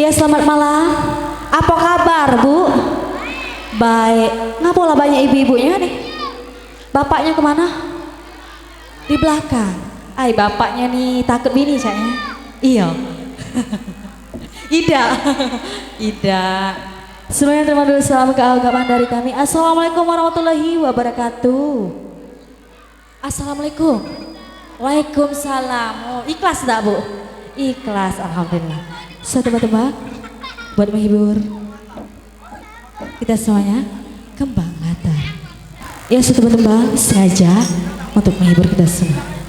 Iya, selamat malam. Apa kabar, Bu? Baik. Ngapa lah banyak ibu-ibunya nih? Bapaknya kemana? Di belakang. Ay, bapaknya nih takut bini saya. Iya. Ida. Ida. Semuanya terima dulu salam keagamaan dari kami. Assalamualaikum warahmatullahi wabarakatuh. Assalamualaikum. Waalaikumsalam. Oh, ikhlas tak, Bu? Ikhlas, alhamdulillah. Satu tebak-tebak buat menghibur kita semuanya, kembang latar. Ya, satu tebak sengaja untuk menghibur kita semua.